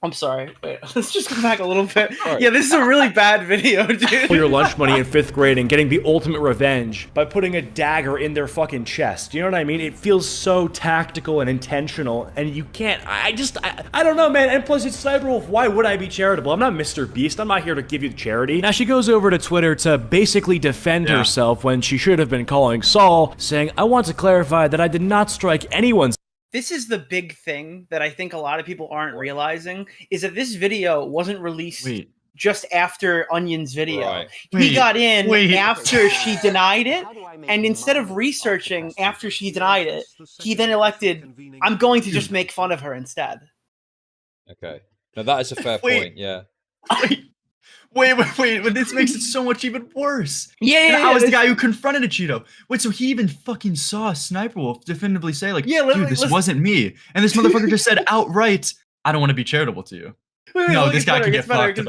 [SPEAKER 3] I'm sorry. Wait, let's just go back a little bit. Right. Yeah, this is a really bad video, dude.
[SPEAKER 4] Your lunch money in 5th grade and getting the ultimate revenge by putting a dagger in their fucking chest. You know what I mean? It feels so tactical and intentional, and you can't. I don't know, man. And plus, it's SSSniperwolf. Why would I be charitable? I'm not Mr. Beast. I'm not here to give you charity. Now she goes over to Twitter to basically defend herself when she should have been calling Saul, saying, "I want to clarify that I did not strike anyone's."
[SPEAKER 3] This is the big thing that I think a lot of people aren't realizing, is that this video wasn't released just after Onion's video.
[SPEAKER 1] Right.
[SPEAKER 3] He got in after she denied it, and instead of researching after she denied it, he then elected, I'm going to just make fun of her instead.
[SPEAKER 1] Okay. Now that is a fair point, yeah.
[SPEAKER 2] Wait, but this makes it so much even worse.
[SPEAKER 3] Yeah,
[SPEAKER 2] I was the guy who confronted Acheeto. Wait, so he even fucking saw SSSniperwolf definitively say, like, dude, this wasn't me. And this motherfucker just said outright, I don't want to be charitable to you. No, this guy can get fucked. This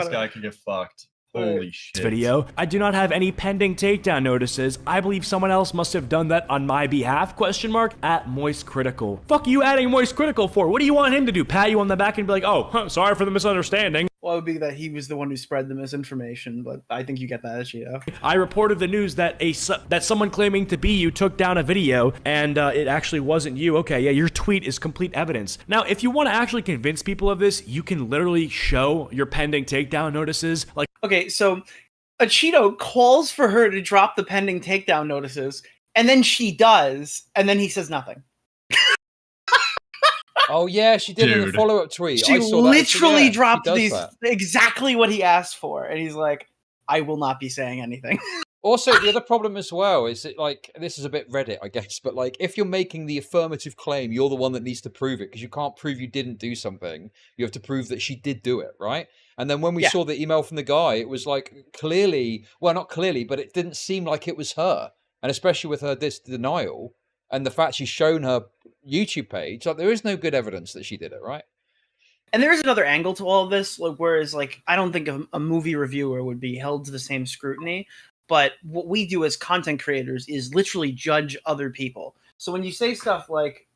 [SPEAKER 2] guy can get fucked. Holy shit.
[SPEAKER 4] Video. I do not have any pending takedown notices. I believe someone else must have done that on my behalf, question mark, at Moist Critical. Fuck you adding Moist Critical for? What do you want him to do? Pat you on the back and be like, oh, sorry for the misunderstanding.
[SPEAKER 3] Well, it would be that he was the one who spread the misinformation, but I think you get that, Acheeto.
[SPEAKER 4] I reported the news that that someone claiming to be you took down a video, and it actually wasn't you. Okay, yeah, your tweet is complete evidence. Now, if you want to actually convince people of this, you can literally show your pending takedown notices. Like,
[SPEAKER 3] okay, so Acheeto calls for her to drop the pending takedown notices, and then she does, and then he says nothing.
[SPEAKER 1] Oh yeah, she did in the follow-up tweet.
[SPEAKER 3] She literally dropped exactly what he asked for, and he's like, "I will not be saying anything."
[SPEAKER 1] Also, the other problem as well is that, like, this is a bit Reddit, I guess, but like, if you're making the affirmative claim, you're the one that needs to prove it because you can't prove you didn't do something. You have to prove that she did do it, right? And then when we saw the email from the guy, it was like clearly, well, not clearly, but it didn't seem like it was her, and especially with her denial. And the fact she's shown her YouTube page, like there is no good evidence that she did it, right?
[SPEAKER 3] And there is another angle to all of this, like, whereas like I don't think a movie reviewer would be held to the same scrutiny, but what we do as content creators is literally judge other people. So when you say stuff like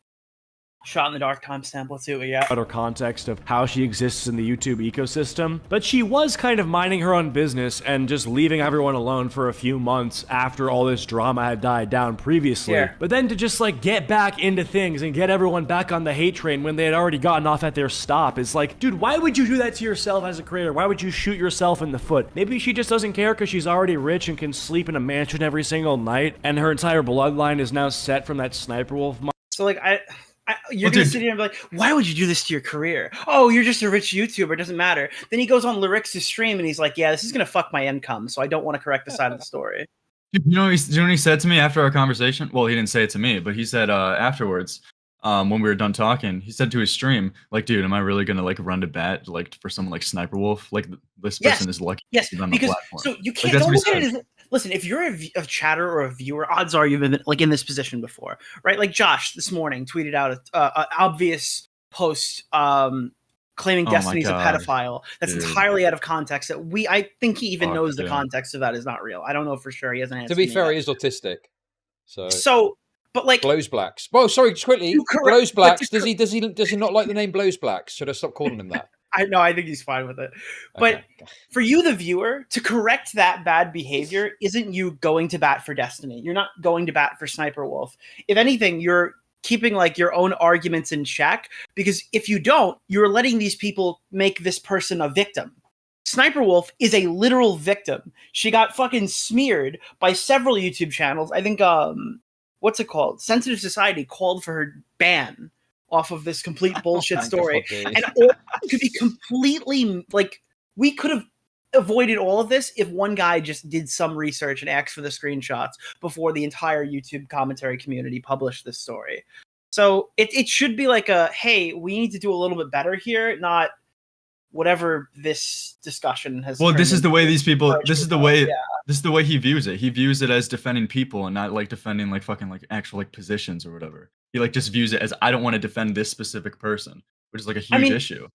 [SPEAKER 3] shot in the dark timestamp, let's see what we got.
[SPEAKER 4] Utter context of how she exists in the YouTube ecosystem, but she was kind of minding her own business and just leaving everyone alone for a few months after all this drama had died down previously.
[SPEAKER 3] Yeah.
[SPEAKER 4] But then to just like get back into things and get everyone back on the hate train when they had already gotten off at their stop is like, dude, why would you do that to yourself as a creator? Why would you shoot yourself in the foot? Maybe she just doesn't care because she's already rich and can sleep in a mansion every single night, and her entire bloodline is now set from that SSSniperwolf.
[SPEAKER 3] So like you're going to sit here and be like, why would you do this to your career? Oh, you're just a rich YouTuber. It doesn't matter. Then he goes on Lerix's stream and he's like, yeah, this is going to fuck my income, so I don't want to correct the side of the story.
[SPEAKER 2] You know what he said to me after our conversation? Well, he didn't say it to me, but he said afterwards, when we were done talking, he said to his stream, like, dude, am I really going to like run to bat like for someone like SSSniperwolf? Like this person is lucky to be on the platform.
[SPEAKER 3] So you
[SPEAKER 2] like,
[SPEAKER 3] can't look at it as listen, if you're a chatter or a viewer, odds are you've been like in this position before, right? Like Josh this morning tweeted out an obvious post claiming
[SPEAKER 2] Oh my
[SPEAKER 3] Destiny's a
[SPEAKER 2] God,
[SPEAKER 3] pedophile. That's
[SPEAKER 2] dude.
[SPEAKER 3] entirely out of context. That I think he even
[SPEAKER 2] Fuck,
[SPEAKER 3] knows the
[SPEAKER 2] yeah.
[SPEAKER 3] context of that is not real. I don't know for sure. He hasn't answered
[SPEAKER 1] To be
[SPEAKER 3] me
[SPEAKER 1] fair,
[SPEAKER 3] yet.
[SPEAKER 1] he is autistic.
[SPEAKER 3] So, but like
[SPEAKER 1] Blows Blacks. Oh, sorry, just quickly.
[SPEAKER 3] You correct-
[SPEAKER 1] Blows
[SPEAKER 3] but
[SPEAKER 1] Blacks.
[SPEAKER 3] to
[SPEAKER 1] Does he not like the name Blows Blacks? Should I stop calling him that?
[SPEAKER 3] I know, I think he's fine with it. But
[SPEAKER 1] Okay.
[SPEAKER 3] for you, the viewer, to correct that bad behavior isn't you going to bat for Destiny. You're not going to bat for Sniperwolf. If anything, you're keeping like your own arguments in check, because if you don't, you're letting these people make this person a victim. Sniperwolf is a literal victim. She got fucking smeared by several YouTube channels. I think what's it called? Sensitive Society called for her ban off of this complete bullshit story. And all could be completely like, we could have avoided all of this if one guy just did some research and asked for the screenshots before the entire YouTube commentary community published this story. So it should be like a, hey, we need to do a little bit better here, not whatever this discussion has.
[SPEAKER 2] Well, this is the way these people. This is the way.
[SPEAKER 3] Yeah.
[SPEAKER 2] This is the way he views it. He views it as defending people and not like defending like fucking like actual like positions or whatever. He like just views it as, I don't want to defend this specific person, which is like a huge issue.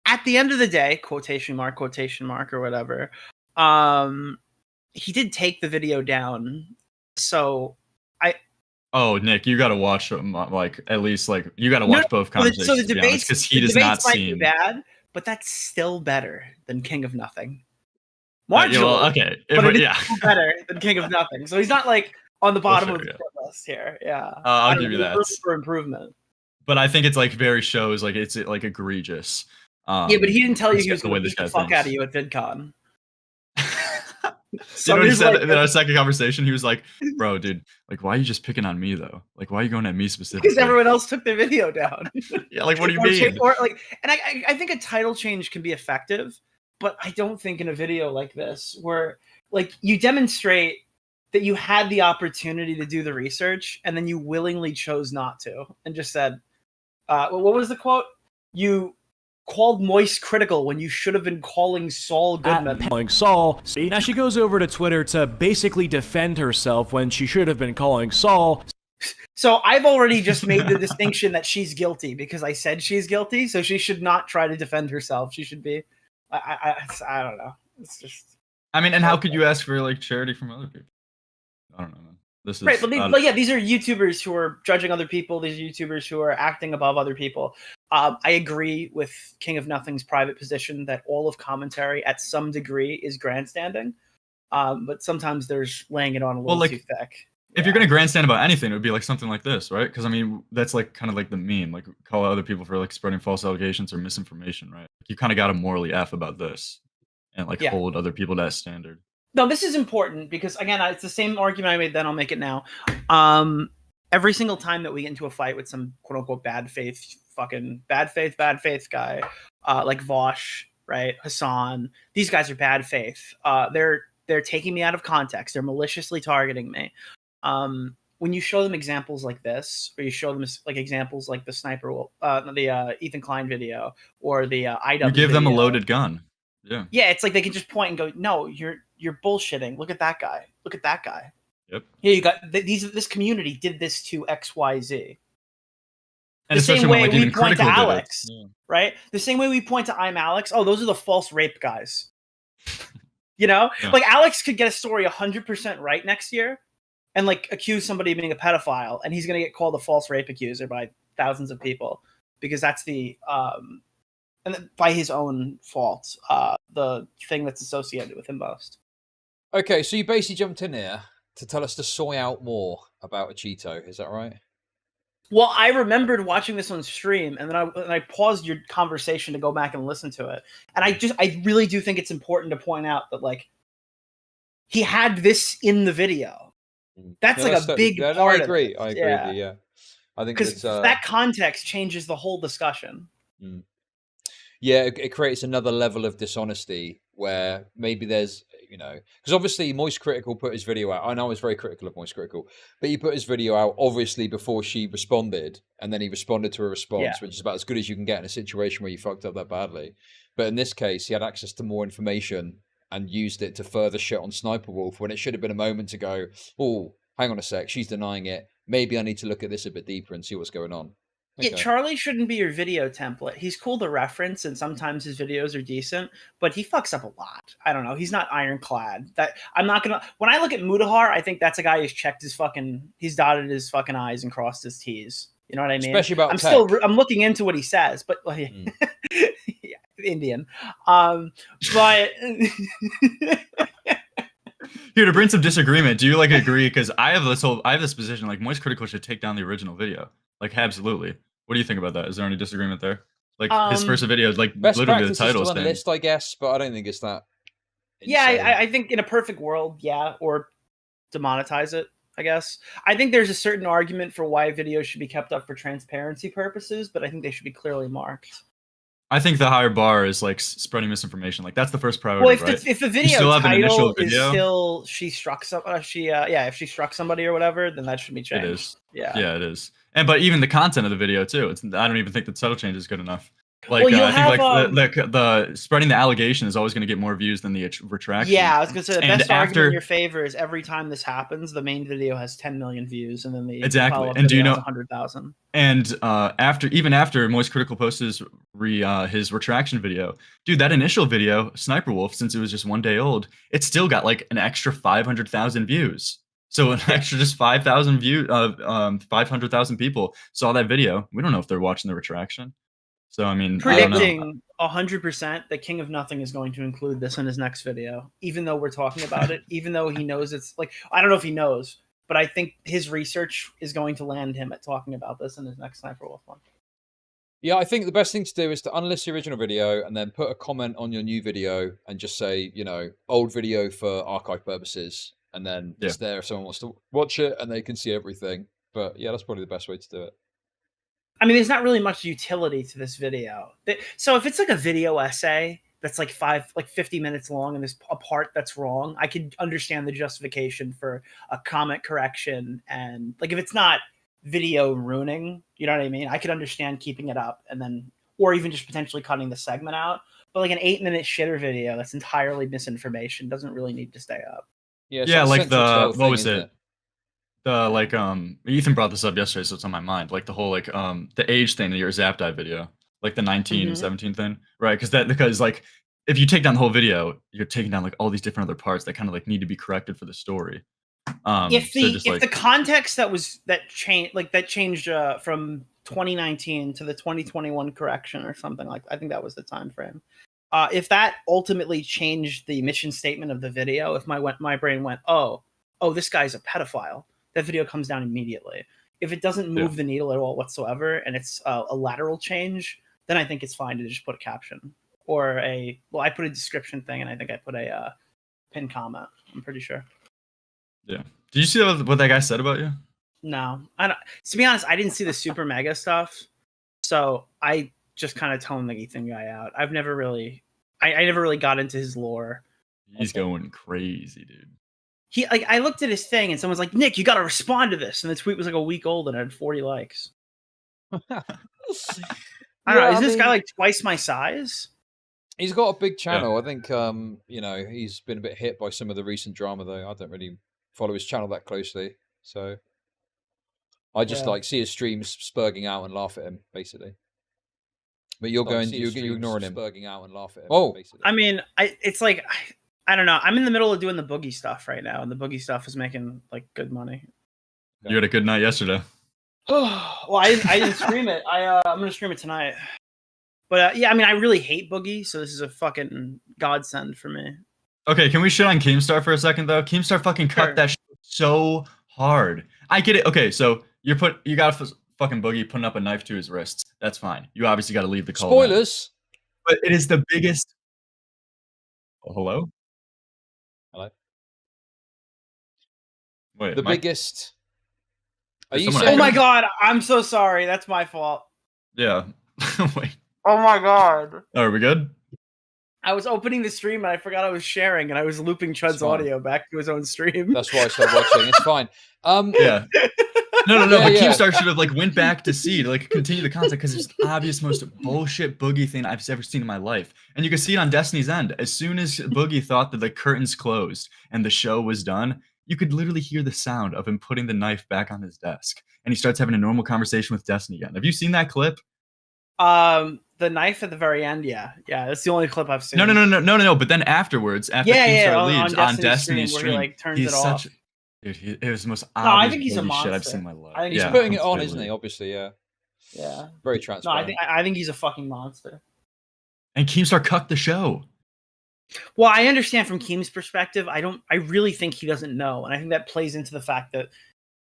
[SPEAKER 3] At the end of the day, quotation mark or whatever, he did take the video down. So
[SPEAKER 2] Oh, Nick, you got to watch like at least like you got to watch both conversations.
[SPEAKER 3] So the debates,
[SPEAKER 2] because he does not seem
[SPEAKER 3] bad, but that's still better than King of Nothing.
[SPEAKER 2] Yeah,
[SPEAKER 3] Marginally,
[SPEAKER 2] well, okay,
[SPEAKER 3] but it is still better than King of Nothing. So he's not like on the bottom of the list here. Yeah,
[SPEAKER 2] I'll give you that.
[SPEAKER 3] Room for improvement.
[SPEAKER 2] But I think it's like very shows like it's like egregious.
[SPEAKER 3] Yeah, but he didn't tell you he was
[SPEAKER 2] the
[SPEAKER 3] going
[SPEAKER 2] way
[SPEAKER 3] to beat the fuck out of you at VidCon.
[SPEAKER 2] You know what he said in our second conversation? He was like, bro, dude, like, why are you just picking on me, though? Like, why are you going at me specifically?
[SPEAKER 3] Because everyone else took their video down.
[SPEAKER 2] Yeah, like, what do you mean?
[SPEAKER 3] Or like, and I think a title change can be effective, but I don't think in a video like this, where, like, you demonstrate that you had the opportunity to do the research, and then you willingly chose not to, and just said, what was the quote? You called Moist critical when you should have been calling Saul Goodman.
[SPEAKER 4] Calling Saul. See, now she goes over to Twitter to basically defend herself when she should have been calling Saul.
[SPEAKER 3] So I've already just made the distinction that she's guilty because I said she's guilty, so she should not try to defend herself. She should be. I don't know. It's just.
[SPEAKER 2] I mean, and how could you ask for like charity from other people? I don't know, man. This is
[SPEAKER 3] right, but yeah, these are YouTubers who are judging other people. These are YouTubers who are acting above other people. I agree with King of Nothing's private position that all of commentary at some degree is grandstanding, but sometimes there's laying it on a little too thick.
[SPEAKER 2] If you're gonna grandstand about anything, it would be like something like this, right? Because I mean, that's like kind of like the meme, like call out other people for like spreading false allegations or misinformation, right? You kind of got to morally F about this and like hold other people to that standard.
[SPEAKER 3] No, this is important because, again, it's the same argument I made then. I'll make it now. Every single time that we get into a fight with some quote-unquote bad faith guy, like Vosh, right, Hassan, these guys are bad faith. They're taking me out of context. They're maliciously targeting me. When you show them examples like this, or you show them like examples like the the Ethan Klein video, or the IW
[SPEAKER 2] you give them a loaded gun.
[SPEAKER 3] Yeah, it's like they can just point and go, no, you're bullshitting. Look at that guy. Look at that guy.
[SPEAKER 2] Yep.
[SPEAKER 3] Yeah, you got this community did this to XYZ.
[SPEAKER 2] And
[SPEAKER 3] the same way we point to Alex,
[SPEAKER 2] yeah.
[SPEAKER 3] Right? The same way we point to I'm Alex. Oh, those are the false rape guys. You know, like Alex could get a story 100% right next year, and like accuse somebody of being a pedophile, and he's gonna get called a false rape accuser by thousands of people because that's the and by his own fault, the thing that's associated with him most.
[SPEAKER 1] Okay, so you basically jumped in here to tell us to soy out more about A Cheeto. Is that right?
[SPEAKER 3] Well, I remembered watching this on stream, and then I paused your conversation to go back and listen to it. And I really do think it's important to point out that, like, he had this in the video. That's a big part.
[SPEAKER 1] I agree. I agree with you, yeah. I think
[SPEAKER 3] because that context changes the whole discussion.
[SPEAKER 1] Yeah, it creates another level of dishonesty where maybe there's, because obviously Moist Critical put his video out. I know I was very critical of Moist Critical, but he put his video out obviously before she responded, and then he responded to a response, which is about as good as you can get in a situation where you fucked up that badly. But in this case, he had access to more information, and used it to further shit on Sniperwolf when it should have been a moment to go, oh, hang on a sec, she's denying it. Maybe I need to look at this a bit deeper and see what's going on.
[SPEAKER 3] Yeah, Charlie shouldn't be your video template. He's cool to reference, and sometimes his videos are decent, but he fucks up a lot. I don't know. He's not ironclad. That I'm not gonna. When I look at Mudahar, I think that's a guy who's checked his fucking. He's dotted his fucking I's and crossed his T's. You know what I mean?
[SPEAKER 1] Especially about
[SPEAKER 3] I'm looking into what he says, but yeah, Indian. But
[SPEAKER 2] Here, to bring some disagreement, do you like agree? Because I have this position, like Moist Critical should take down the original video. Like, absolutely. What do you think about that? Is there any disagreement there? Like, his first video is like
[SPEAKER 1] best
[SPEAKER 2] literally the title
[SPEAKER 1] is on the list, I guess, but I don't think it's that.
[SPEAKER 3] Yeah, I think in a perfect world, yeah, or demonetize it, I guess. I think there's a certain argument for why videos should be kept up for transparency purposes, but I think they should be clearly marked.
[SPEAKER 2] I think the higher bar is like spreading misinformation. Like, that's the first priority.
[SPEAKER 3] Well,
[SPEAKER 2] right?
[SPEAKER 3] if the video title is still she struck if she struck somebody or whatever, then that should be changed.
[SPEAKER 2] It is.
[SPEAKER 3] Yeah,
[SPEAKER 2] it is. But even the content of the video too. I don't even think the title change is good enough. Like,
[SPEAKER 3] well,
[SPEAKER 2] I think the spreading the allegation is always going to get more views than the retraction.
[SPEAKER 3] Yeah, I was going to say the best argument in your favor is every time this happens, the main video has 10 million views, and then the
[SPEAKER 2] follow-up video
[SPEAKER 3] has 100,000.
[SPEAKER 2] And after Moist Critical posted his retraction video, dude, that initial video, Sniperwolf, since it was just 1 day old, it still got like an extra 500,000 views. So an extra just 5,000 views, 500,000 people saw that video. We don't know if they're watching the retraction. So, I mean,
[SPEAKER 3] predicting 100% that King of Nothing is going to include this in his next video, even though we're talking about it, even though he knows it's like, I don't know if he knows, but I think his research is going to land him at talking about this in his next Sniperwolf one.
[SPEAKER 1] Yeah, I think the best thing to do is to unlist the original video and then put a comment on your new video and just say, you know, old video for archive purposes. And then it's there if someone wants to watch it and they can see everything. But yeah, that's probably the best way to do it.
[SPEAKER 3] I mean, there's not really much utility to this video. So if it's like a video essay that's like 50 minutes long and there's a part that's wrong, I could understand the justification for a comment correction. And like, if it's not video ruining, you know what I mean? I could understand keeping it up and then, or even just potentially cutting the segment out. But like an 8-minute shitter video that's entirely misinformation doesn't really need to stay up.
[SPEAKER 1] Yeah,
[SPEAKER 2] like what was it? The like Ethan brought this up yesterday, so it's on my mind. Like the whole like the age thing in your Zap Dive video, like the 19 and 17 thing, right? Because like if you take down the whole video, you're taking down like all these different other parts that kind of like need to be corrected for the story.
[SPEAKER 3] If the context that changed from 2019 to the 2021 correction or something like, I think that was the time frame. If that ultimately changed the mission statement of the video, if my brain went, oh, this guy's a pedophile, that video comes down immediately. If it doesn't move the needle at all whatsoever, and it's a lateral change, then I think it's fine to just put a caption or I put a description thing, and I think I put a pinned comment. I'm pretty sure.
[SPEAKER 2] Yeah. Did you see what that guy said about you?
[SPEAKER 3] No, I don't. To be honest, I didn't see the super mega stuff, so I just kind of toned the Ethan guy out. I never really got into his lore.
[SPEAKER 2] He's going crazy, dude.
[SPEAKER 3] I looked at his thing and someone's like, Nick, you got to respond to this. And the tweet was like a week old and it had 40 likes. I don't know. Is this guy like twice my size?
[SPEAKER 1] He's got a big channel. Yeah. I think, he's been a bit hit by some of the recent drama, though. I don't really follow his channel that closely. So I just see his streams spurging out and laugh at him, basically. But you're ignoring him. Spurging out and laugh at him. Oh, basically.
[SPEAKER 3] I mean, it's like... I don't know. I'm in the middle of doing the Boogie stuff right now, and the Boogie stuff is making like good money.
[SPEAKER 2] You had a good night yesterday.
[SPEAKER 3] Well, I didn't stream it. I'm gonna stream it tonight. But yeah, I mean, I really hate Boogie, so this is a fucking godsend for me.
[SPEAKER 2] Okay, can we shit on Keemstar for a second though? Keemstar fucking cut that shit so hard. I get it. Okay, so you got fucking Boogie putting up a knife to his wrists. That's fine. You obviously got to leave the call.
[SPEAKER 1] Spoilers.
[SPEAKER 2] Now. But it is the biggest. Oh, hello.
[SPEAKER 1] Hello.
[SPEAKER 2] Wait,
[SPEAKER 1] the biggest.
[SPEAKER 3] Are you saying? Oh my god! I'm so sorry. That's my fault.
[SPEAKER 2] Yeah. Wait.
[SPEAKER 3] Oh my god.
[SPEAKER 2] Are we good?
[SPEAKER 3] I was opening the stream and I forgot I was sharing, and I was looping Chud's audio back to his own stream.
[SPEAKER 1] That's why I stopped watching. It's fine.
[SPEAKER 2] Yeah. No. But
[SPEAKER 1] Yeah.
[SPEAKER 2] Keemstar should have like went back to see to like continue the content because it's the obvious most bullshit Boogie thing I've ever seen in my life. And you can see it on Destiny's End. As soon as Boogie thought that the curtains closed and the show was done, you could literally hear the sound of him putting the knife back on his desk. And he starts having a normal conversation with Destiny again. Have you seen that clip?
[SPEAKER 3] The knife at the very end, yeah, that's the only clip I've seen.
[SPEAKER 2] No. But then afterwards, after Keemstar leaves on Destiny's stream,
[SPEAKER 3] where he like turns
[SPEAKER 2] he's
[SPEAKER 3] it
[SPEAKER 2] such.
[SPEAKER 3] off.
[SPEAKER 2] Dude, it was the most
[SPEAKER 3] I
[SPEAKER 2] obvious
[SPEAKER 3] think he's a
[SPEAKER 2] Boogie shit I've
[SPEAKER 3] monster.
[SPEAKER 2] seen in my life.
[SPEAKER 3] I think
[SPEAKER 1] He's
[SPEAKER 3] Yeah,
[SPEAKER 1] putting it on,
[SPEAKER 2] completely.
[SPEAKER 1] isn't he? Obviously, yeah.
[SPEAKER 3] Yeah,
[SPEAKER 1] Very
[SPEAKER 3] no,
[SPEAKER 1] transparent.
[SPEAKER 3] I think he's a fucking monster.
[SPEAKER 2] And Keemstar cucked the show.
[SPEAKER 3] Well, I understand from Keem's perspective. I really think he doesn't know, and I think that plays into the fact that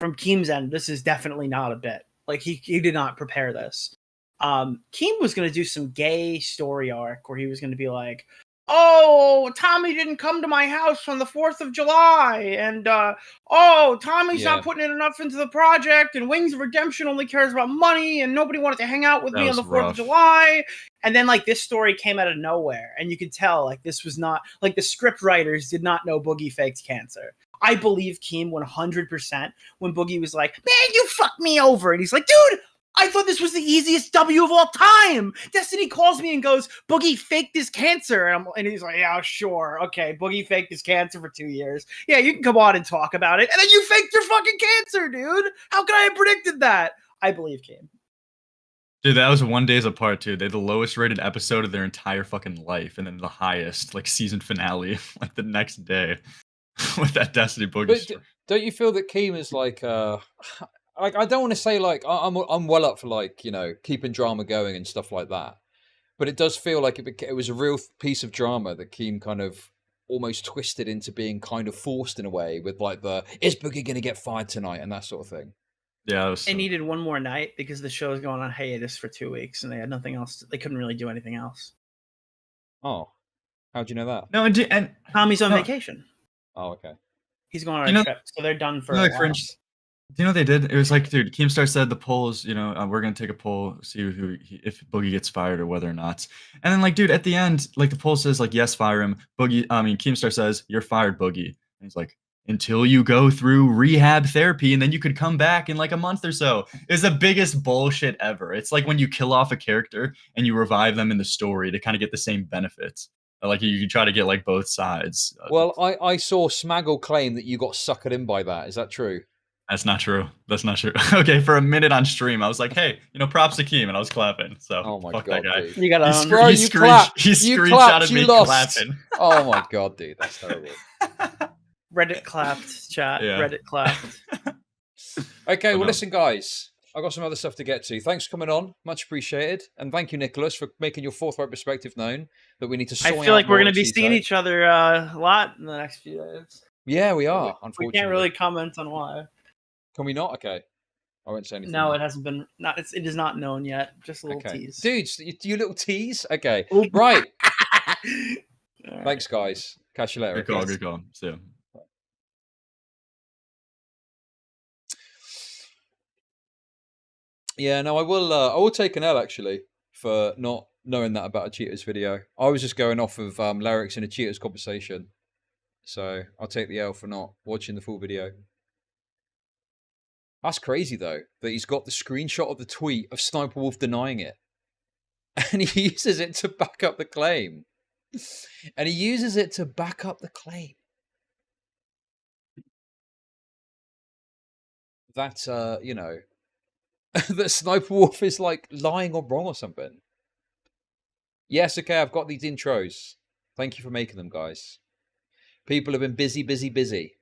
[SPEAKER 3] from Keem's end, this is definitely not a bit. Like he did not prepare this. Keem was going to do some gay story arc where he was going to be like, "Oh, Tommy didn't come to my house on the 4th of July, and oh, Tommy's not putting in enough into the project, and Wings of Redemption only cares about money, and nobody wanted to hang out with me on the 4th of July." And then like this story came out of nowhere, and you could tell like this was not like the script writers did not know Boogie faked cancer. I believe Keem 100% when Boogie was like, "Man, you fucked me over," and he's like, "Dude, I thought this was the easiest W of all time." Destiny calls me and goes, "Boogie faked his cancer." And he's like, "Yeah, sure. Okay, Boogie faked his cancer for 2 years. Yeah, you can come on and talk about it. And then you faked your fucking cancer, dude. How could I have predicted that?" I believe Keem.
[SPEAKER 2] Dude, that was 1 days apart, too. They had the lowest rated episode of their entire fucking life, and then the highest, like, season finale, like, the next day with that Destiny Boogie story.
[SPEAKER 1] Don't you feel that Keem is like I don't want to say like I'm well up for like, you know, keeping drama going and stuff like that, but it does feel like it was a real piece of drama that Keem kind of almost twisted into being kind of forced in a way with like the "is Boogie gonna get fired tonight" and that sort of thing.
[SPEAKER 2] Yeah,
[SPEAKER 3] They needed one more night because the show was going on hiatus for 2 weeks and they had nothing else. They couldn't really do anything else.
[SPEAKER 1] Oh, how'd you know that?
[SPEAKER 2] No, and
[SPEAKER 3] Tommy's on vacation.
[SPEAKER 1] Oh, okay.
[SPEAKER 3] He's going on a trip, so they're done for a while.
[SPEAKER 2] Do you know what they did? It was like, dude, Keemstar said the polls, you know, we're going to take a poll, see if Boogie gets fired or whether or not. And then, like, dude, at the end, like, the poll says, like, yes, fire him. Keemstar says, "You're fired, Boogie." And he's like, "Until you go through rehab therapy, and then you could come back in, like, a month or so." It's the biggest bullshit ever. It's like when you kill off a character and you revive them in the story to kind of get the same benefits. Like, you try to get, like, both sides.
[SPEAKER 1] Well, I saw Smaggle claim that you got suckered in by that. Is that true?
[SPEAKER 2] That's not true. That's not true. Okay, for a minute on stream, I was like, "Hey, you know, props to Keem," and I was clapping. So,
[SPEAKER 1] oh my
[SPEAKER 2] fuck
[SPEAKER 1] God,
[SPEAKER 2] that guy.
[SPEAKER 1] dude.
[SPEAKER 3] You got
[SPEAKER 1] you clapped.
[SPEAKER 2] He
[SPEAKER 1] You
[SPEAKER 2] screenshotted me
[SPEAKER 1] lost.
[SPEAKER 2] clapping.
[SPEAKER 1] Oh my God, dude, that's terrible.
[SPEAKER 3] Reddit clapped, chat.
[SPEAKER 2] Yeah.
[SPEAKER 3] Reddit clapped.
[SPEAKER 1] Okay, well, listen, guys. I've got some other stuff to get to. Thanks for coming on. Much appreciated. And thank you, Nicholas, for making your forthright perspective known that we need to
[SPEAKER 3] I feel like we're going to be seeing each other a lot in the next few days.
[SPEAKER 1] Yeah, we are, unfortunately.
[SPEAKER 3] We can't really comment on why.
[SPEAKER 1] Can we not? Okay. I won't say anything.
[SPEAKER 3] No, it hasn't been. It is not known yet. Just a little tease.
[SPEAKER 1] Dudes, you little tease? Okay. Right. Thanks, guys. Catch you later.
[SPEAKER 2] Good call. See ya.
[SPEAKER 1] Yeah, no, I will take an L actually for not knowing that about Acheeto's video. I was just going off of Lerix and Acheeto's conversation. So I'll take the L for not watching the full video. That's crazy though, that he's got the screenshot of the tweet of SSSniperwolf denying it. And he uses it to back up the claim. That, you know, that SSSniperwolf is like lying or wrong or something. Yes, okay, I've got these intros. Thank you for making them, guys. People have been busy.